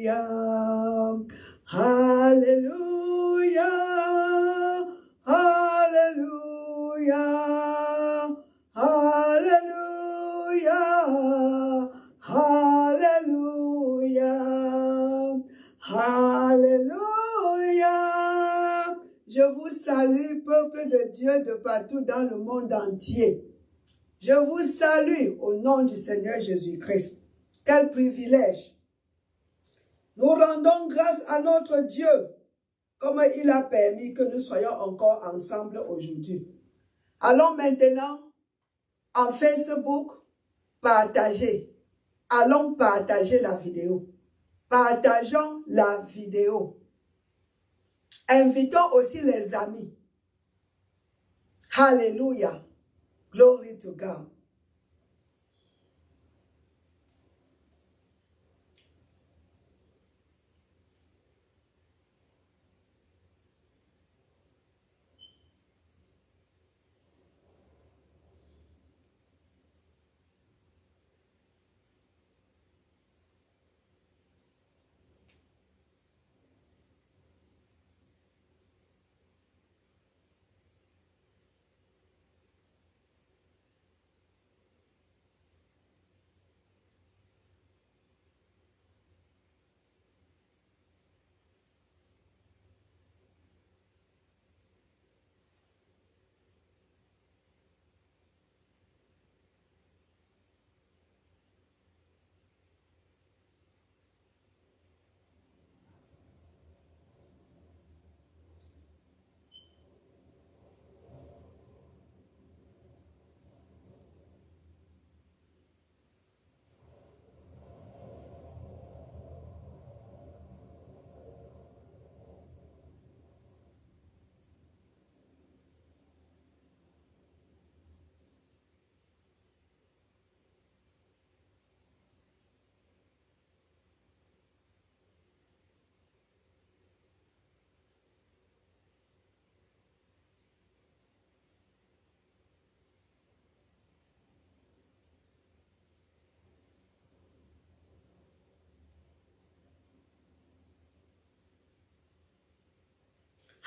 Alléluia, Alléluia, Alléluia, Alléluia, Alléluia. Je vous salue, peuple de Dieu de partout dans le monde entier. Je vous salue au nom du Seigneur Jésus-Christ. Quel privilège! Nous rendons grâce à notre Dieu, comme il a permis que nous soyons encore ensemble aujourd'hui. Allons maintenant en Facebook partager. Allons partager la vidéo. Partageons la vidéo. Invitons aussi les amis. Alléluia. Glory to God.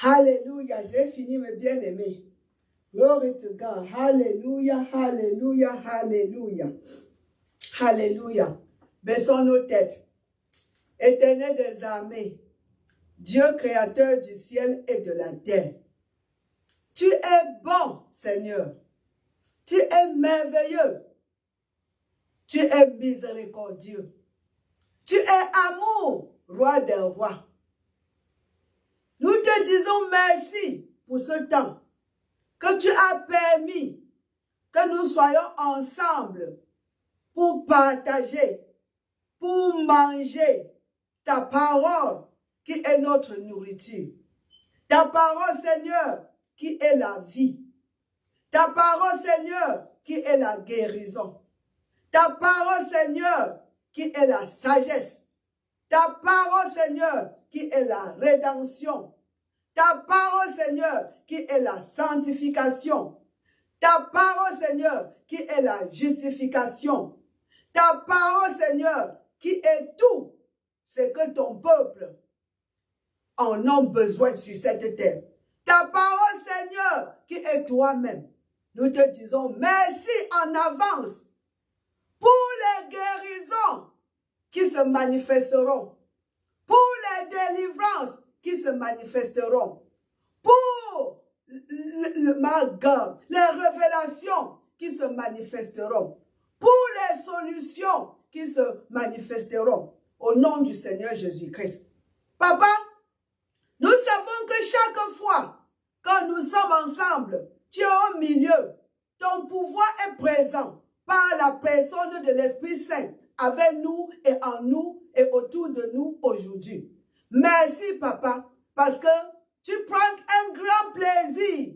Alléluia, j'ai fini mes bien-aimés. Glory to God. Alléluia, alléluia, alléluia. Alléluia. Baissons nos têtes. Éternel des armées, Dieu créateur du ciel et de la terre. Tu es bon, Seigneur. Tu es merveilleux. Tu es miséricordieux. Tu es amour, roi des rois. Nous te disons merci pour ce temps que tu as permis que nous soyons ensemble pour partager, pour manger ta parole qui est notre nourriture. Ta parole, Seigneur, qui est la vie. Ta parole, Seigneur, qui est la guérison. Ta parole, Seigneur, qui est la sagesse. Ta parole, Seigneur, qui est la rédemption. Ta parole, Seigneur, qui est la sanctification. Ta parole, Seigneur, qui est la justification. Ta parole, Seigneur, qui est tout ce que ton peuple en a besoin sur cette terre. Ta parole, Seigneur, qui est toi-même. Nous te disons merci en avance pour les guérisons qui se manifesteront, pour les délivrances qui se manifesteront, pour les révélations qui se manifesteront, pour les solutions qui se manifesteront, au nom du Seigneur Jésus-Christ. Papa, nous savons que chaque fois quand nous sommes ensemble, tu es au milieu, ton pouvoir est présent par la personne de l'Esprit Saint, avec nous et autour de nous aujourd'hui. Merci, Papa, parce que tu prends un grand plaisir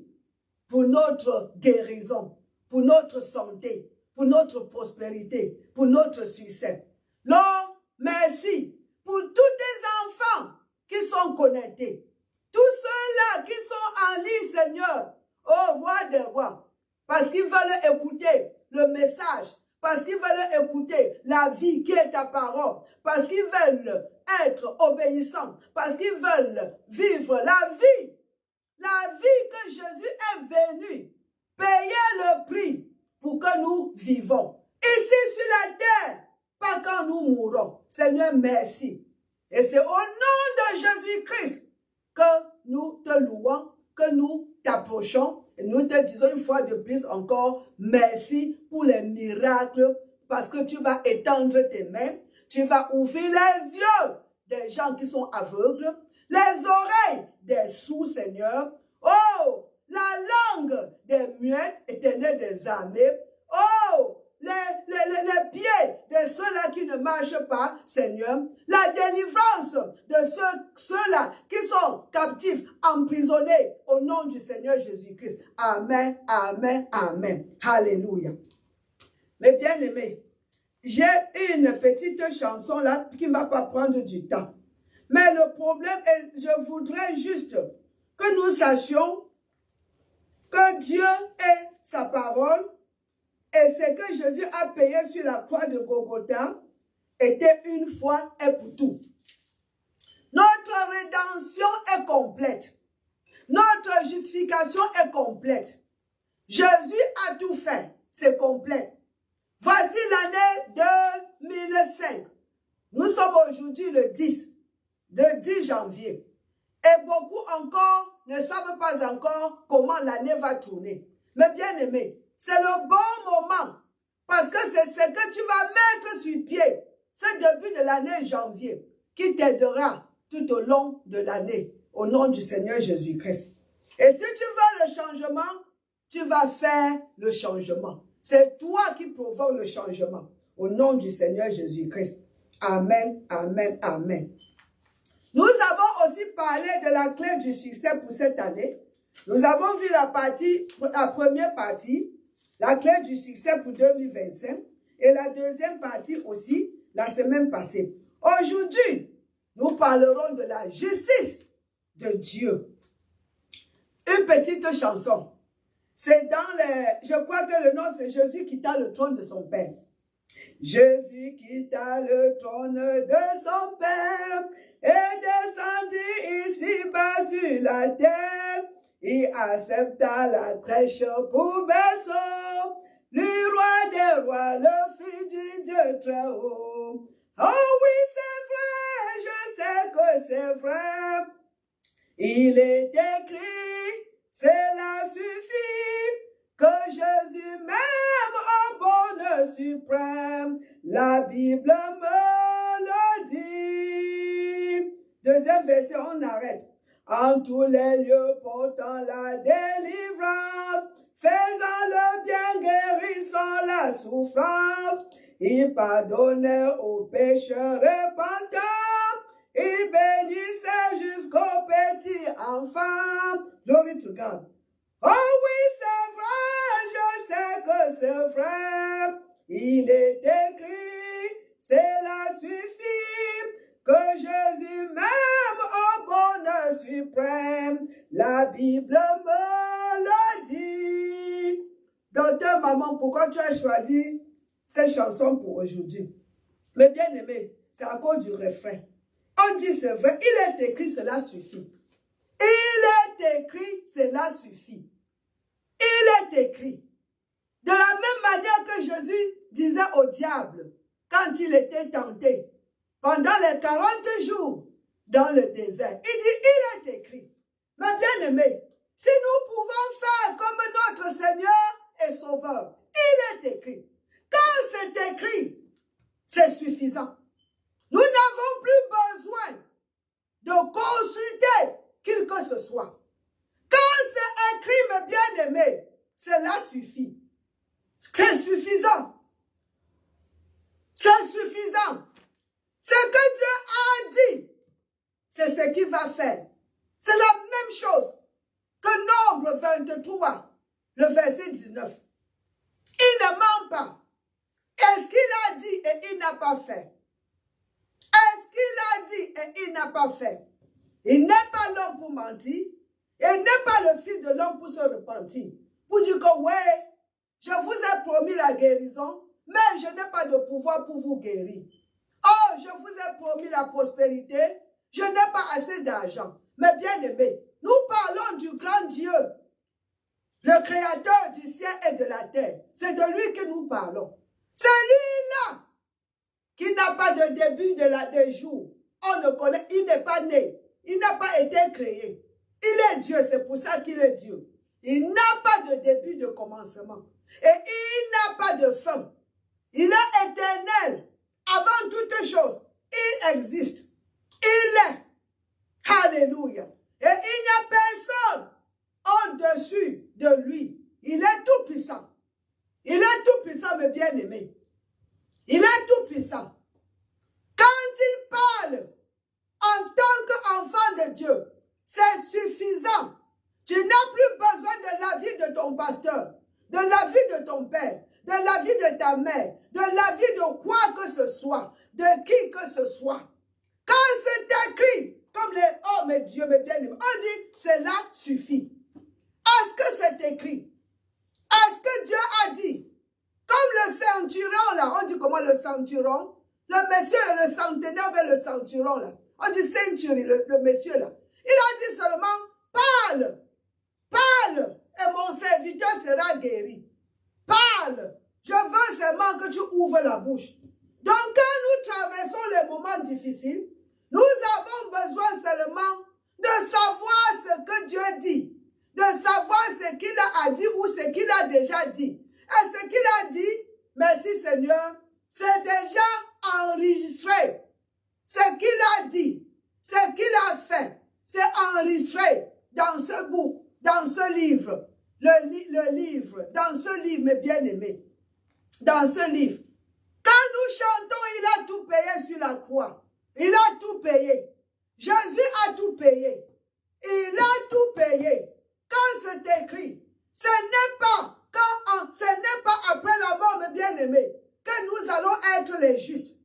pour notre guérison, pour notre santé, pour notre prospérité, pour notre succès. Lord, merci pour tous tes enfants qui sont connectés. Tous ceux-là qui sont en ligne, Seigneur, ô roi des rois, parce qu'ils veulent écouter le message, parce qu'ils veulent écouter la vie qui est ta parole, parce qu'ils veulent être obéissants, parce qu'ils veulent vivre la vie que Jésus est venu payer le prix pour que nous vivons. Ici sur la terre, pas quand nous mourrons. Seigneur, merci. Et c'est au nom de Jésus-Christ que nous te louons, que nous t'approchons et nous te disons une fois de plus encore merci pour les miracles parce que tu vas étendre tes mains, tu vas ouvrir les yeux des gens qui sont aveugles, les oreilles des sourds, Seigneur. Oh, la langue des muettes, Éternel des armées. Oh, les pieds de ceux-là qui ne marchent pas, Seigneur. La délivrance de ceux-là qui sont captifs, emprisonnés au nom du Seigneur Jésus-Christ. Amen, amen, amen. Alléluia. Mes bien-aimés, j'ai une petite chanson là qui ne va pas prendre du temps. Mais le problème est, je voudrais juste que nous sachions que Dieu est sa parole et ce que Jésus a payé sur la croix de Golgotha était une fois et pour tout. Notre rédemption est complète. Notre justification est complète. Jésus a tout fait. C'est complet. Voici l'année 2005. Nous sommes aujourd'hui le 10 janvier. Et beaucoup encore ne savent pas encore comment l'année va tourner. Mais bien aimé, c'est le bon moment. Parce que c'est ce que tu vas mettre sur pied. C'est début de l'année janvier qui t'aidera tout au long de l'année. Au nom du Seigneur Jésus-Christ. Et si tu veux le changement, tu vas faire le changement. C'est toi qui provoques le changement. Au nom du Seigneur Jésus-Christ. Amen, amen, amen. Nous avons aussi parlé de la clé du succès pour cette année. Nous avons vu la première partie, la clé du succès pour 2025, et la deuxième partie aussi, la semaine passée. Aujourd'hui, nous parlerons de la justice de Dieu. Une petite chanson. C'est dans les... Je crois que le nom, c'est Jésus qui quitta le trône de son Père. Jésus quitta le trône de son Père et descendit ici-bas sur la terre. Il accepta la crèche pour berceau, le roi des rois, le fils du Dieu très haut. Oh oui, c'est vrai, je sais que c'est vrai. Il est écrit, cela suffit, que Jésus m'aime au bonheur suprême. La Bible me le dit. Deuxième verset, on arrête. En tous les lieux portant la délivrance, faisant le bien, guérissant la souffrance. Il pardonnait aux pécheurs repentants. Il bénissait jusqu'aux petits enfants. Glory to God. Oh oui, c'est vrai, je sais que c'est vrai. Il est écrit, cela suffit, que Jésus m'aime au bonheur suprême. La Bible me le dit. Docteur, maman, pourquoi tu as choisi cette chanson pour aujourd'hui? Mais bien aimé, c'est à cause du refrain. On dit c'est vrai, il est écrit, cela suffit. Il est écrit, cela suffit. Il est écrit. De la même manière que Jésus disait au diable, quand il était tenté, pendant les 40 jours dans le désert, il dit, il est écrit. Mais bien aimé, si nous pouvons faire comme notre Seigneur et Sauveur, il est écrit. Quand c'est écrit, c'est suffisant. Nous n'avons plus besoin de consulter qui que ce soit. Quand c'est écrit, mes bien-aimés, cela suffit. C'est suffisant. C'est suffisant. Ce que Dieu a dit, c'est ce qu'il va faire. C'est la même chose que Nombre 23, le verset 19. Il ne ment pas. Est-ce qu'il a dit et il n'a pas fait? Est-ce qu'il a dit et il n'a pas fait? Il n'est pas l'homme pour mentir. Il n'est pas le fils de l'homme pour se repentir. Pour dire que ouais, je vous ai promis la guérison, mais je n'ai pas de pouvoir pour vous guérir. Oh, je vous ai promis la prospérité, je n'ai pas assez d'argent. Mais bien aimé, nous parlons du grand Dieu, le créateur du ciel et de la terre. C'est de lui que nous parlons. C'est lui-là qui n'a pas de début des jours. On ne connaît, il n'est pas né, il n'a pas été créé. Il est Dieu, c'est pour ça qu'il est Dieu. Il n'a pas de début de commencement. Et il n'a pas de fin. Il est éternel. Avant toute chose, il existe. Il est. Alléluia. Et il n'y a personne au-dessus de lui. Il est tout puissant. Il est tout puissant, mes bien-aimés. Il est tout puissant. Quand il parle en tant qu'enfant de Dieu, c'est suffisant. Tu n'as plus besoin de l'avis de ton pasteur, de l'avis de ton père, de l'avis de ta mère, de l'avis de quoi que ce soit, de qui que ce soit. Quand c'est écrit, comme les « Oh, mes Dieu, mes bien-aimés », on dit « Cela suffit ». Est-ce que c'est écrit? Est-ce que Dieu a dit? Comme le centurion là, on dit comment le centurion? Le monsieur, le centenaire, le centurion là. On dit centurion, le monsieur là. Il a dit seulement, parle, parle, et mon serviteur sera guéri. Parle, je veux seulement que tu ouvres la bouche. Donc quand nous traversons les moments difficiles, nous avons besoin seulement de savoir ce que Dieu dit, de savoir ce qu'il a dit ou ce qu'il a déjà dit. Et ce qu'il a dit, merci Seigneur, c'est déjà enregistré. Ce qu'il a dit, ce qu'il a fait, c'est enregistré dans ce book, dans ce livre. Le livre, dans ce livre, mes bien-aimés. Dans ce livre. Quand nous chantons, il a tout payé sur la croix. Il a tout payé. Jésus a tout payé. Il a tout payé. Quand c'est écrit, ce n'est pas après la mort, mes bien-aimés, que nous allons être les justes.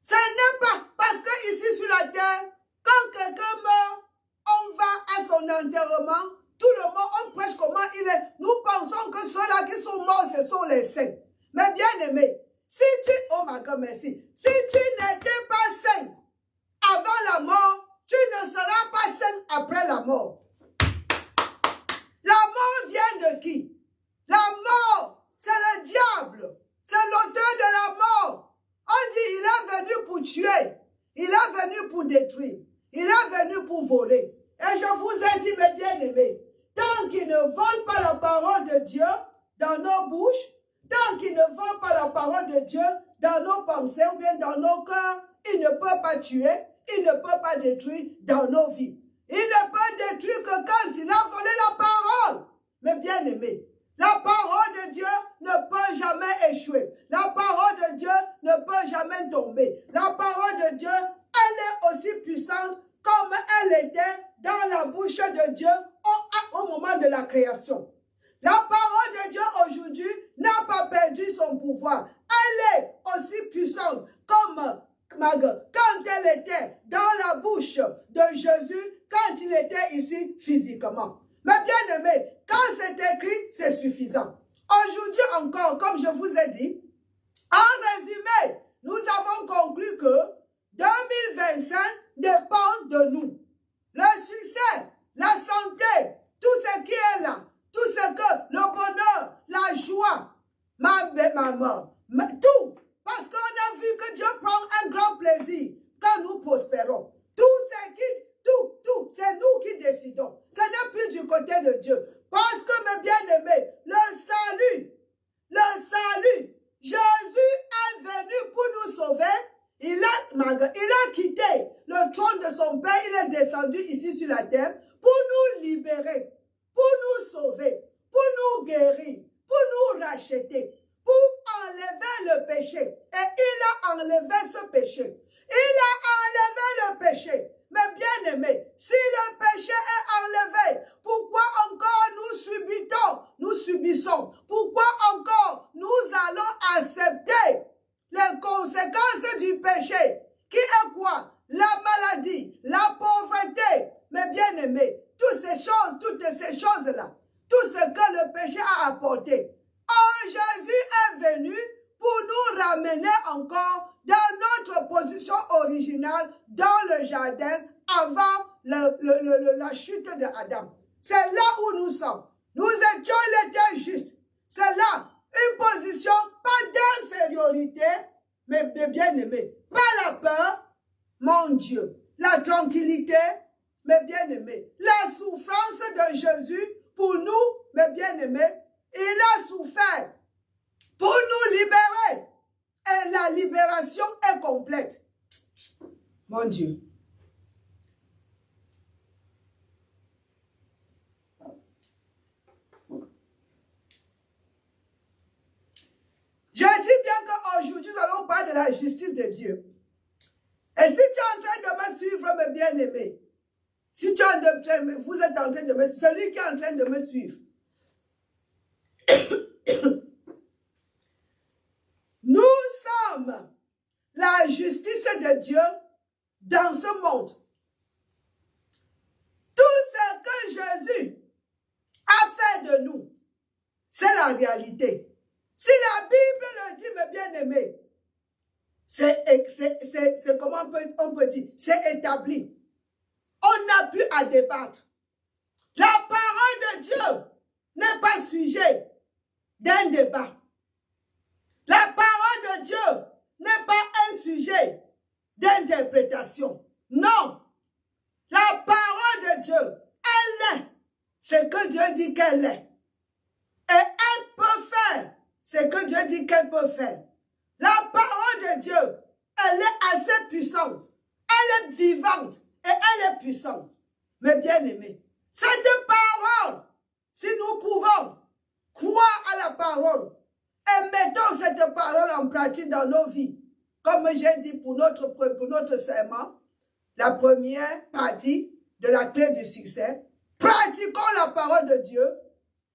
Ce n'est pas parce que ici sur la terre, quand quelqu'un meurt, on va à son enterrement, tout le monde, on prêche comment il est. Nous pensons que ceux-là qui sont morts, ce sont les saints. Mais bien-aimés, si tu, oh my God, merci, si tu n'étais pas saint avant la mort, tu ne seras pas saint après la mort. La mort vient de qui? La mort, c'est le diable. C'est l'auteur de la mort. On dit, il est venu pour tuer. Il est venu pour détruire. Il est venu pour voler. Et je vous ai dit, mes bien-aimés, tant qu'ils ne volent pas la parole de Dieu dans nos bouches, tant qu'ils ne volent pas la parole de Dieu dans nos pensées ou bien dans nos cœurs, il ne peut pas tuer, il ne peut pas détruire dans nos vies. Il ne peut détruire que quand il a volé la parole. Mes bien-aimés, la parole de Dieu ne peut jamais échouer. La parole de Dieu ne peut jamais tomber. La parole de Dieu, elle est aussi puissante comme elle était dans la bouche de Dieu au moment de la création. La parole de Dieu aujourd'hui n'a pas perdu son pouvoir. Elle est aussi puissante comme quand elle était dans la bouche de Jésus, quand il était ici physiquement. Mais bien aimé, quand c'est écrit, c'est suffisant. Aujourd'hui encore, comme je vous ai dit, en résumé, nous avons conclu que 2025 dépend de nous. Le succès, la santé, tout ce qui est là, tout ce que, le bonheur, la joie, ma mort, tout. Parce qu'on a vu que Dieu prend un grand plaisir quand nous prospérons. Tout, c'est nous qui décidons. Ce n'est plus du côté de Dieu. Parce que, mes bien-aimés, le salut, Jésus est venu pour nous sauver. Il a quitté le trône de son Père. Il est descendu ici sur la terre pour nous libérer, pour nous sauver, pour nous guérir, pour nous racheter, pour enlever le péché. Et il a enlevé ce péché. Il a enlevé le péché. Mais bien aimé, si le péché est enlevé, pourquoi encore nous subissons? Pourquoi encore nous allons accepter les conséquences du péché? Qui est quoi? La maladie, la pauvreté. Mais bien aimé, toutes ces choses-là, tout ce que le péché a apporté. Oh, Jésus est venu pour nous encore dans notre position originale dans le jardin avant la chute de Adam. C'est là où nous sommes. Nous étions l'été juste. C'est là une position pas d'infériorité, mais bien aimé. Pas la peur, mon Dieu. La tranquillité, mes bien-aimés. La souffrance de Jésus pour nous, mes bien-aimés. Il a souffert pour nous libérer. Et la libération est complète. Mon Dieu. Je dis bien qu'aujourd'hui, nous allons parler de la justice de Dieu. Et si tu es en train de me suivre, mes bien-aimés, si tu es vous êtes en train de me suivre, celui qui est en train de me suivre, nous sommes la justice de Dieu dans ce monde. Tout ce que Jésus a fait de nous, c'est la réalité. Si la Bible le dit, mes bien-aimés, c'est comment on peut dire, c'est établi. On n'a plus à débattre. La parole de Dieu n'est pas sujet d'un débat. La parole de Dieu n'est pas un sujet d'interprétation. Non. La parole de Dieu, elle est ce que Dieu dit qu'elle est. Et elle peut faire ce que Dieu dit qu'elle peut faire. La parole de Dieu, elle est assez puissante. Elle est vivante et elle est puissante. Mais bien aimés, cette parole, si nous pouvons croire à la parole et mettons cette parole en pratique dans nos vies, comme j'ai dit pour notre serment, la première partie de la clé du succès, pratiquons la parole de Dieu,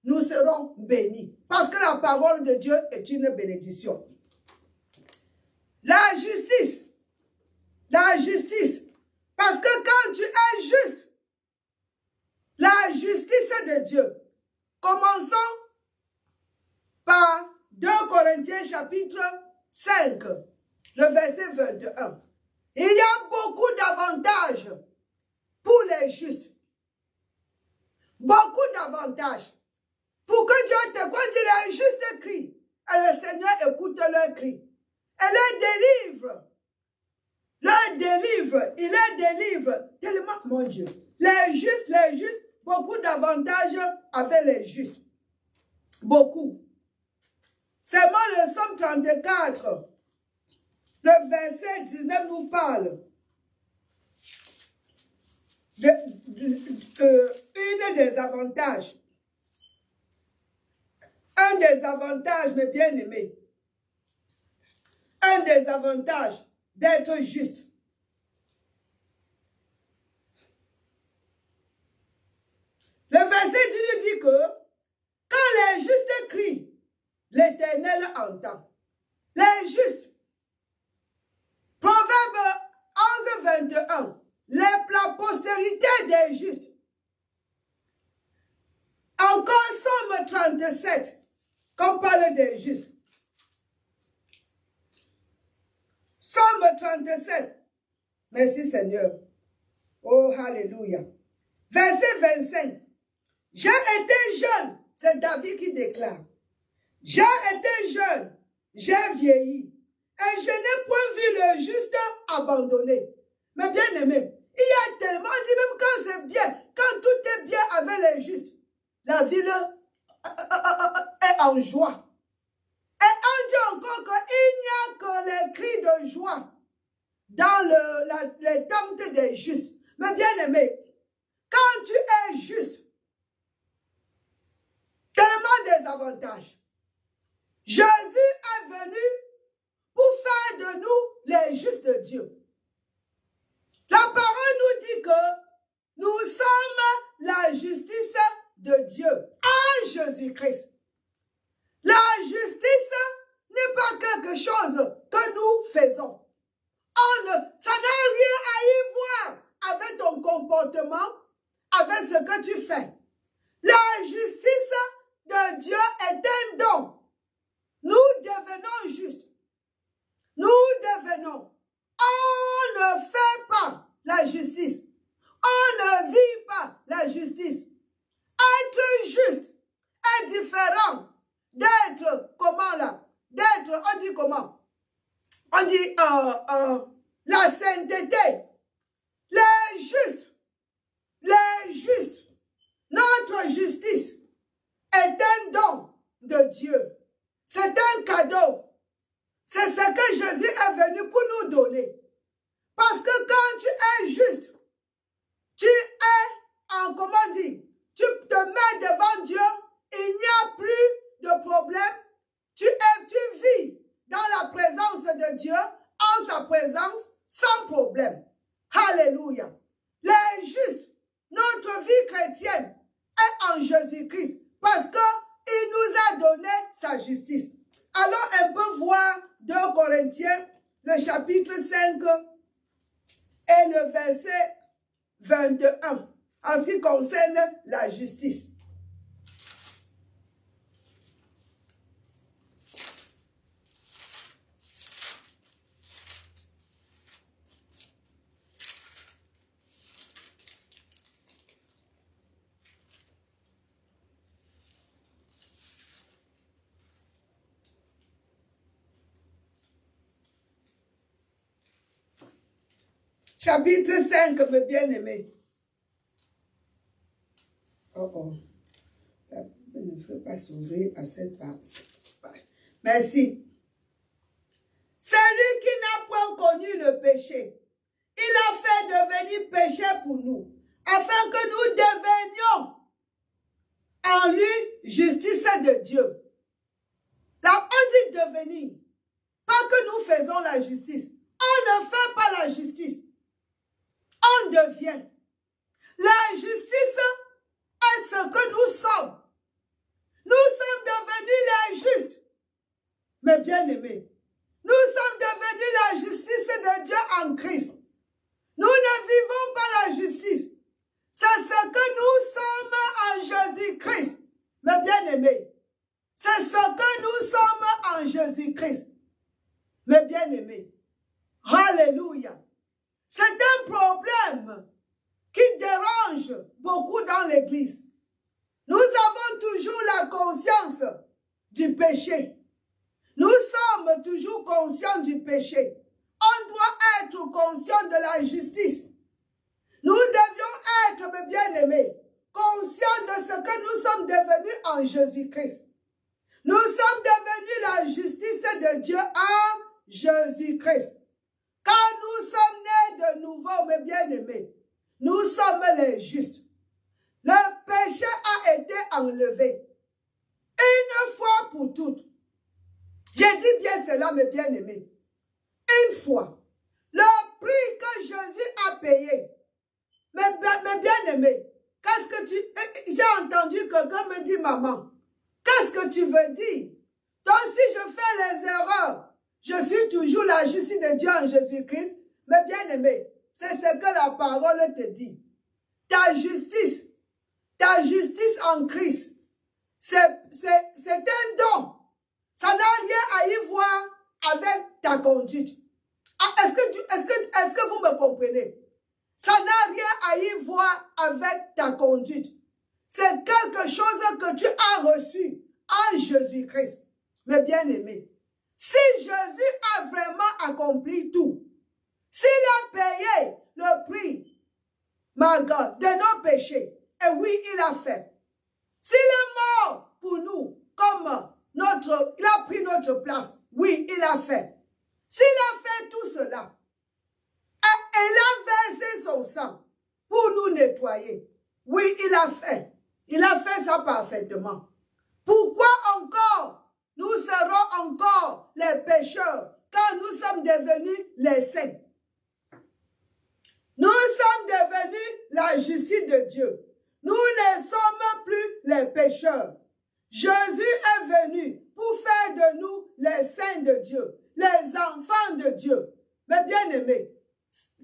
nous serons bénis. Parce que la parole de Dieu est une bénédiction. La justice. La justice. Parce que quand tu es juste, la justice de Dieu. Commençons par 2 Corinthiens chapitre 5, le verset 21. Il y a beaucoup d'avantages pour les justes. Beaucoup d'avantages. Pour que Dieu te, quand il est juste cri, et le Seigneur écoute leur cri. Et les délivre. Il les délivre. Tellement, mon Dieu. Les justes, beaucoup d'avantages avec les justes. Beaucoup. Seulement le Somme 34, le verset 19 nous parle une des avantages. Un des avantages, mes bien-aimés. Un des avantages d'être juste. Le verset 10 nous dit que quand les justes crient, l'Éternel entend. Les justes. Proverbe 11, 21. La postérité des justes. Encore Somme 37, qu'on parle des justes. Somme 37. Merci Seigneur. Oh, alléluia. Verset 25. J'ai été jeune. C'est David qui déclare. J'ai été jeune. J'ai vieilli. Et je n'ai point vu le juste abandonné. Mais bien aimé, il y a tellement, dit même quand c'est bien, quand tout est bien avec les justes, la ville est en joie. Et on dit encore qu'il n'y a que les cris de joie dans les tentes des justes. Mais bien aimé, quand tu es juste, tellement des avantages. Jésus est venu pour faire de nous les justes de Dieu. La parole nous dit que nous sommes la justice de Dieu en Jésus-Christ. La justice n'est pas quelque chose que nous faisons. Ça n'a rien à y voir avec ton comportement, avec ce que tu fais. La justice de Dieu est un don. Nous devenons justes. nous devenons. On ne fait pas la justice. On ne vit pas la justice. Être juste est différent d'être, comment là? D'être, on dit comment? On dit la sainteté. Les justes, notre justice est un don de Dieu. C'est un cadeau. C'est ce que Jésus est venu pour nous donner. Parce que quand tu es juste, tu es en, comment dire, tu te mets devant Dieu, il n'y a plus de problème. Tu vis dans la présence de Dieu, en sa présence, sans problème. Alléluia. Les justes, notre vie chrétienne est en Jésus-Christ parce qu'il nous a donné sa justice. Alors, on peut voir 2 Corinthiens, le chapitre 5 et le verset 21, en ce qui concerne la justice. Chapitre 5, mes bien-aimés. Oh. La Bible ne peut pas s'ouvrir à cette page. Merci. Celui qui n'a point connu le péché, il a fait devenir péché pour nous, afin que nous devenions en lui justice de Dieu. Là, on dit devenir, pas que nous faisons la justice. On ne fait pas la justice. On devient. La justice est ce que nous sommes. Nous sommes devenus les justes. Mes bien-aimés, nous sommes devenus la justice de Dieu en Christ. Nous ne vivons pas la justice. C'est ce que nous sommes en Jésus-Christ. Mes bien-aimés, c'est ce que nous sommes en Jésus-Christ. Mes bien-aimés, alléluia. C'est un problème qui dérange beaucoup dans l'Église. Nous avons toujours la conscience du péché. Nous sommes toujours conscients du péché. On doit être conscient de la justice. Nous devions être, mes bien-aimés, conscients de ce que nous sommes devenus en Jésus-Christ. Nous sommes devenus la justice de Dieu en Jésus-Christ. Quand nous sommes nés de nouveau, mes bien-aimés, nous sommes les justes. Le péché a été enlevé. Une fois pour toutes. J'ai dit bien cela, mes bien-aimés. Une fois. Le prix que Jésus a payé. Mes bien-aimés, qu'est-ce que tu... J'ai entendu quelqu'un me dire, maman, qu'est-ce que tu veux dire? Donc si je fais les erreurs, je suis toujours la justice de Dieu en Jésus-Christ. Mais bien aimé, c'est ce que la parole te dit. Ta justice en Christ, c'est un don. Ça n'a rien à y voir avec ta conduite. Est-ce que vous me comprenez? Ça n'a rien à y voir avec ta conduite. C'est quelque chose que tu as reçu en Jésus-Christ. Mais bien aimé, si Jésus a vraiment accompli tout, s'il a payé le prix, my God, de nos péchés, et oui, il a fait. S'il est mort pour nous, comme il a pris notre place, oui, il a fait. S'il a fait tout cela, et il a versé son sang pour nous nettoyer, oui, il a fait. Il a fait ça parfaitement. Pourquoi encore nous serons encore les pécheurs quand nous sommes devenus les saints? Nous sommes devenus la justice de Dieu. Nous ne sommes plus les pécheurs. Jésus est venu pour faire de nous les saints de Dieu, les enfants de Dieu. Mais bien aimé,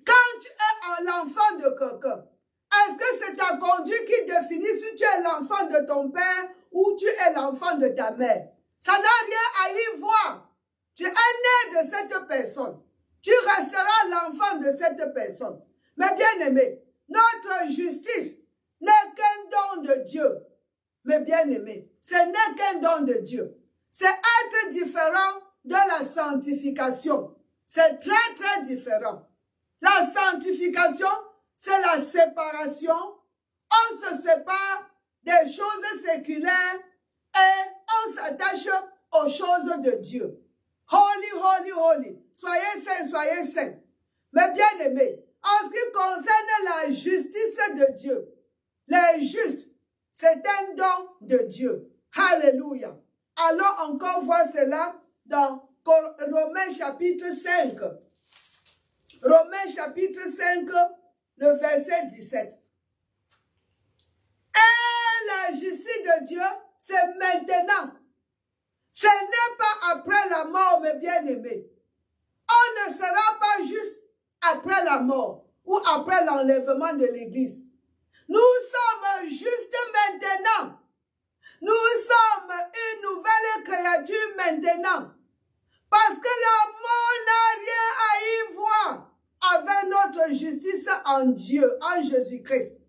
quand tu es l'enfant de quelqu'un, est-ce que c'est ta conduite qui définit si tu es l'enfant de ton père ou tu es l'enfant de ta mère? Ça n'a rien à y voir. Tu es né de cette personne. Tu resteras l'enfant de cette personne. Mais bien aimé, notre justice n'est qu'un don de Dieu. Mais bien aimé, ce n'est qu'un don de Dieu. C'est être différent de la sanctification. C'est très, très différent. La sanctification, c'est la séparation. On se sépare des choses séculaires et on s'attache aux choses de Dieu. Holy, holy, holy. Soyez saints, soyez saints. Mais bien aimés, en ce qui concerne la justice de Dieu, les justes, c'est un don de Dieu. Alléluia. Allons encore voir cela dans Romains chapitre 5. Romains chapitre 5, le verset 17. Et la justice de Dieu, c'est maintenant. Ce n'est pas après la mort, mes bien-aimés. On ne sera pas juste après la mort ou après l'enlèvement de l'Église. Nous sommes juste maintenant. Nous sommes une nouvelle créature maintenant. Parce que la mort n'a rien à y voir avec notre justice en Dieu, en Jésus-Christ.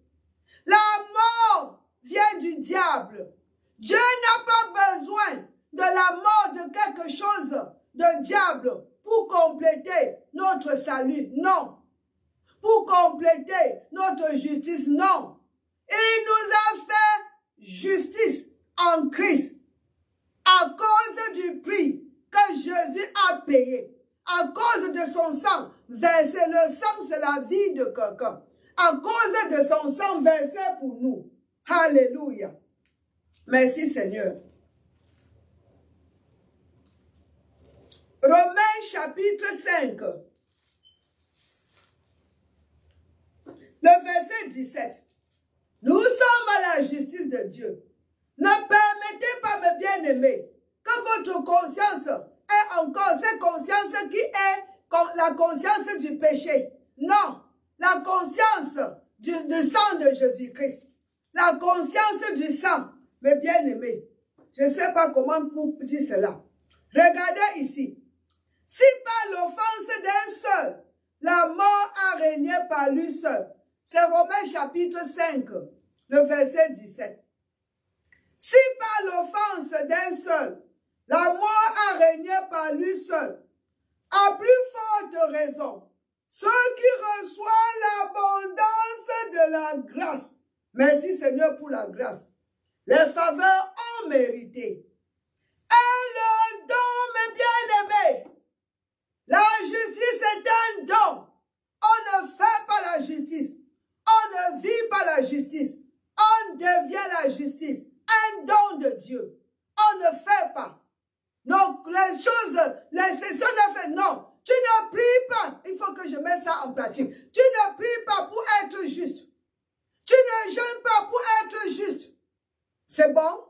La mort vient du diable. Dieu n'a pas besoin de la mort de quelque chose de diable pour compléter notre salut. Non. Pour compléter notre justice. Non. Il nous a fait justice en Christ à cause du prix que Jésus a payé. À cause de son sang versé. Le sang, c'est la vie de quelqu'un. À cause de son sang versé pour nous. Alléluia. Merci Seigneur. Romains chapitre 5. Le verset 17. Nous sommes à la justice de Dieu. Ne permettez pas, mes bien-aimés, que votre conscience ait encore cette conscience qui est la conscience du péché. Non, la conscience du sang de Jésus-Christ. La conscience du sang, mes bien-aimés. Je ne sais pas comment vous dire cela. Regardez ici. Si par l'offense d'un seul, la mort a régné par lui seul. C'est Romains chapitre 5, le verset 17. Si par l'offense d'un seul, la mort a régné par lui seul, à plus forte raison, ceux qui reçoivent l'abondance de la grâce. Merci Seigneur pour la grâce. Les faveurs ont mérité. Et le don, mes bien-aimés, la justice est un don. On ne fait pas la justice. On ne vit pas la justice. On devient la justice. Un don de Dieu. On ne fait pas. Donc, les choses, les sessions de fait, non. Tu ne pries pas. Il faut que je mette ça en pratique. Tu ne pries pas pour être juste. Tu ne jeûnes pas pour être juste. C'est bon?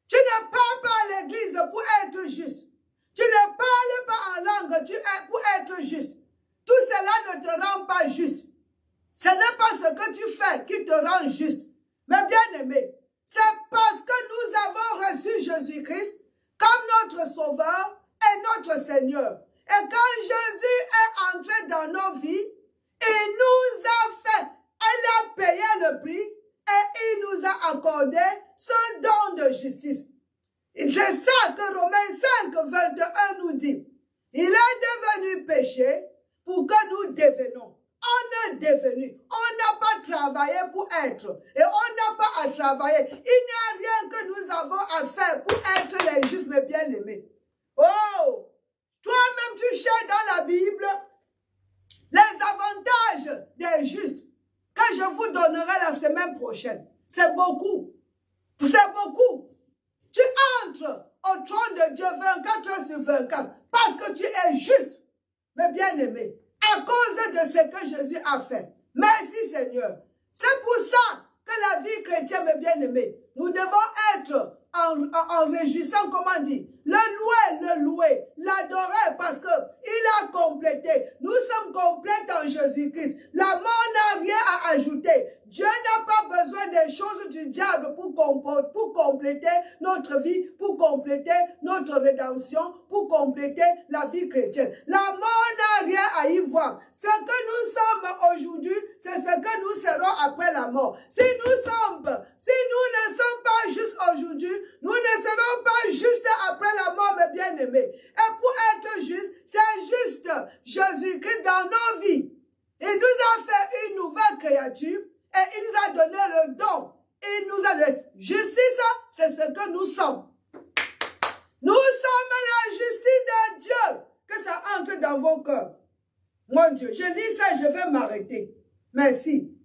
Tu ne parles pas à l'église pour être juste. Tu ne parles pas en langue pour être juste. Tout cela ne te rend pas juste. Ce n'est pas ce que tu fais qui te rend juste. Mais bien aimé, c'est parce que nous avons reçu Jésus-Christ comme notre Sauveur et notre Seigneur. Et quand Jésus est entré dans nos vies, il nous a fait, il a payé le prix et il nous a accordé ce don de justice. C'est ça que Romains 5, 21 nous dit. Il est devenu péché pour que nous devenions. On est devenu. On n'a pas travaillé pour être. Et on n'a pas à travailler. Il n'y a rien que nous avons à faire pour être les justes, mes bien-aimés. Oh! Toi-même, tu cherches dans la Bible les avantages des justes que je vous donnerai la semaine prochaine. C'est beaucoup. C'est beaucoup. Tu entres au trône de Dieu 24 heures sur 24 parce que tu es juste, mes bien-aimés, à cause de ce que Jésus a fait. Merci Seigneur. C'est pour ça que la vie chrétienne, mes bien-aimés, nous devons être en réjouissant, comment on dit, le louer, l'adorer parce qu'il a complété. Nous sommes complètes en Jésus-Christ. La mort n'a rien à ajouter. Dieu n'a pas besoin des choses du diable pour compléter notre vie, pour compléter notre rédemption, pour compléter la vie chrétienne. La mort n'a rien à y voir. Ce que nous sommes aujourd'hui, c'est ce que nous serons après la mort. Si nous ne sommes pas justes aujourd'hui, nous ne serons pas justes après la mort, mes bien-aimés. Et pour être juste, c'est juste Jésus-Christ dans nos vies. Il nous a fait une nouvelle créature et il nous a donné le don. Il nous a donné justice, c'est ce que nous sommes. Nous sommes la justice de Dieu. Que ça entre dans vos cœurs. Mon Dieu, je lis ça, je vais m'arrêter. Merci.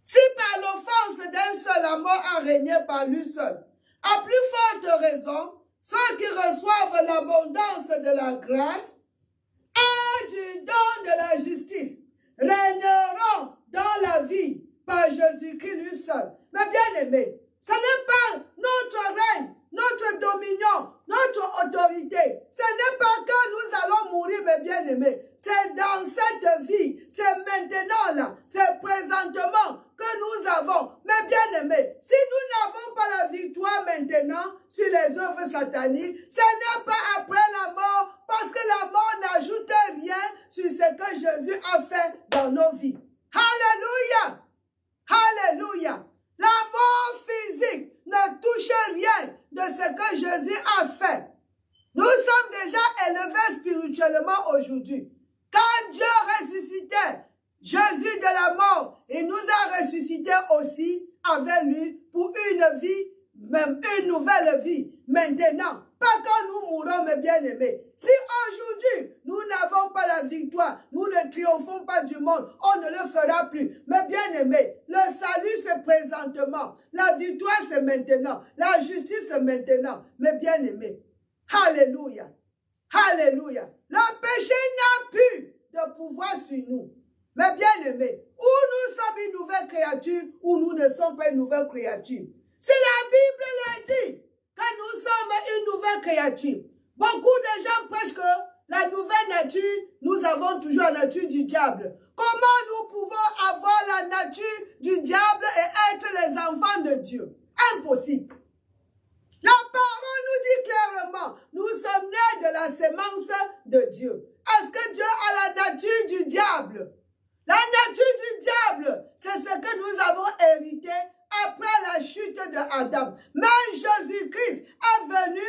Si par l'offense d'un seul la mort a régné par lui seul, à plus forte raison, ceux qui reçoivent l'abondance de la grâce et du don de la justice régneront dans la vie par Jésus-Christ lui seul. Mais bien aimé, ce n'est pas notre règne, notre dominion, notre autorité. Ce n'est pas quand nous allons mourir, mes bien-aimés. C'est dans cette vie, c'est maintenant là, c'est présentement que nous avons. Mes bien-aimés, si nous n'avons pas la victoire maintenant sur les œuvres sataniques, ce n'est pas après la mort, parce que la mort n'ajoute rien sur ce que Jésus a fait dans nos vies. Alléluia! Alléluia! La mort physique ne touche rien de ce que Jésus a fait. Nous sommes déjà élevés spirituellement aujourd'hui. Quand Dieu ressuscitait Jésus de la mort, il nous a ressuscités aussi avec lui pour une vie, même une nouvelle vie. Maintenant, pas quand nous mourrons, mes bien-aimés. Si aujourd'hui, nous n'avons pas la victoire, nous ne triomphons pas du monde, on ne le fera plus. Mais bien-aimés, le salut, c'est présentement. La victoire, c'est maintenant. La justice, c'est maintenant. Mais bien-aimés, alléluia. Alléluia. Le péché n'a plus de pouvoir sur nous. Mais bien-aimés, ou nous sommes une nouvelle créature, ou nous ne sommes pas une nouvelle créature. Si la Bible l'a dit, que nous sommes une nouvelle créature. Beaucoup de gens prêchent que la nouvelle nature, nous avons toujours la nature du diable. Comment nous pouvons avoir la nature du diable et être les enfants de Dieu? Impossible. La parole nous dit clairement, nous sommes nés de la sémence de Dieu. Est-ce que Dieu a la nature du diable? La nature du diable, c'est ce que nous avons hérité après la chute de Adam. Mais Jésus-Christ est venu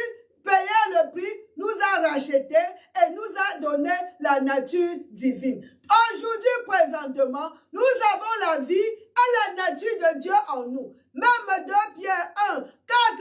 payer le prix, nous a rachetés et nous a donné la nature divine. Aujourd'hui, présentement, nous avons la vie et la nature de Dieu en nous. Même 2 Pierre 1, 4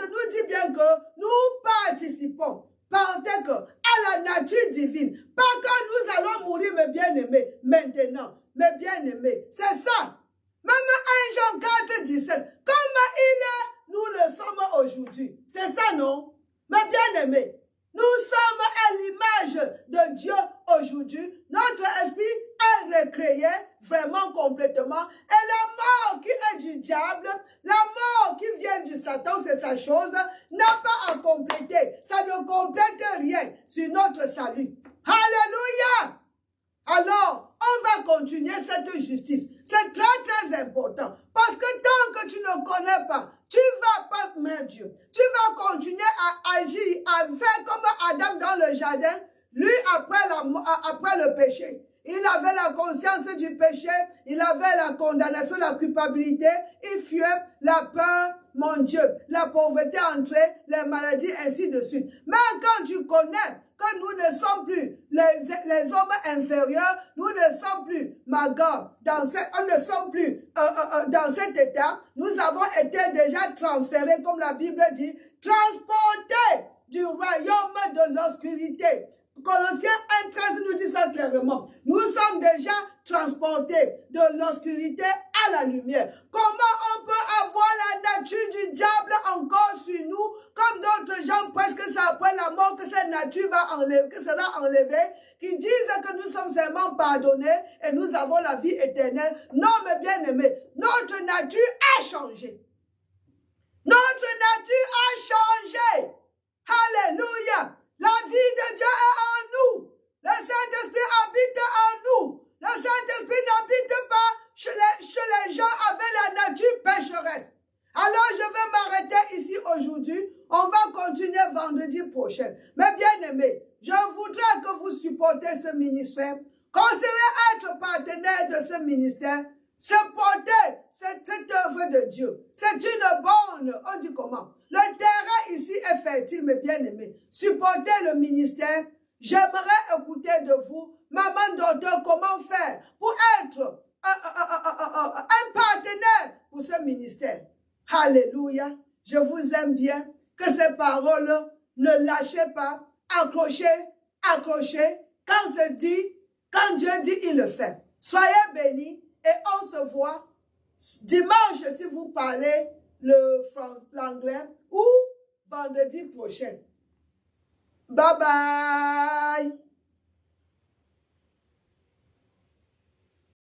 nous dit bien que nous participons à la nature divine. Pas quand nous allons mourir, mes bien-aimés, maintenant. Mes bien-aimés, c'est ça. Même 1 Jean 4, 17. Comme il est, nous le sommes aujourd'hui. C'est ça, non? Mes bien-aimés, nous sommes à l'image de Dieu aujourd'hui. Notre esprit est recréé vraiment complètement. Et la mort qui est du diable, la mort qui vient du Satan, c'est sa chose, n'a pas à compléter. Ça ne complète rien sur notre salut. Alléluia! Alors, on va continuer cette justice. C'est très, très important. Parce que tant que tu ne connais pas, tu vas pas, mon Dieu, tu vas continuer à agir, à faire comme Adam dans le jardin, lui après le péché. Il avait la conscience du péché, il avait la condamnation, la culpabilité, il fuyait la peur, mon Dieu, la pauvreté entrée, les maladies, ainsi de suite. Mais quand tu connais que nous ne sommes plus les hommes inférieurs, nous ne sommes plus, ma God, on ne sommes plus dans cet état, nous avons été déjà transférés, comme la Bible dit, transportés du royaume de l'obscurité. Colossiens 1,13 nous dit ça clairement. Nous sommes déjà transportés de l'obscurité à la lumière. Comment on peut avoir la nature du diable encore sur nous, comme d'autres gens prêchent que c'est après la mort que cette nature va enlever, que sera enlevée, qui disent que nous sommes seulement pardonnés et nous avons la vie éternelle. Non, mes bien-aimés, notre nature a changé. Notre nature a changé. Alléluia. La vie de Dieu est en nous. Le Saint-Esprit habite en nous. Le Saint-Esprit n'habite pas chez les gens ce ministère, considérez être partenaire de ce ministère, c'est porter cette œuvre de Dieu. C'est une bonne, on dit comment? Le terrain ici est fertile, mes bien-aimés. Supportez le ministère. J'aimerais écouter de vous, maman docteur, comment faire pour être un partenaire pour ce ministère. Alléluia. Je vous aime bien. Que ces paroles ne lâchez pas. Accrochez, accrochez. Quand Dieu dit, il le fait. Soyez bénis et on se voit dimanche si vous parlez l'anglais ou vendredi prochain. Bye bye.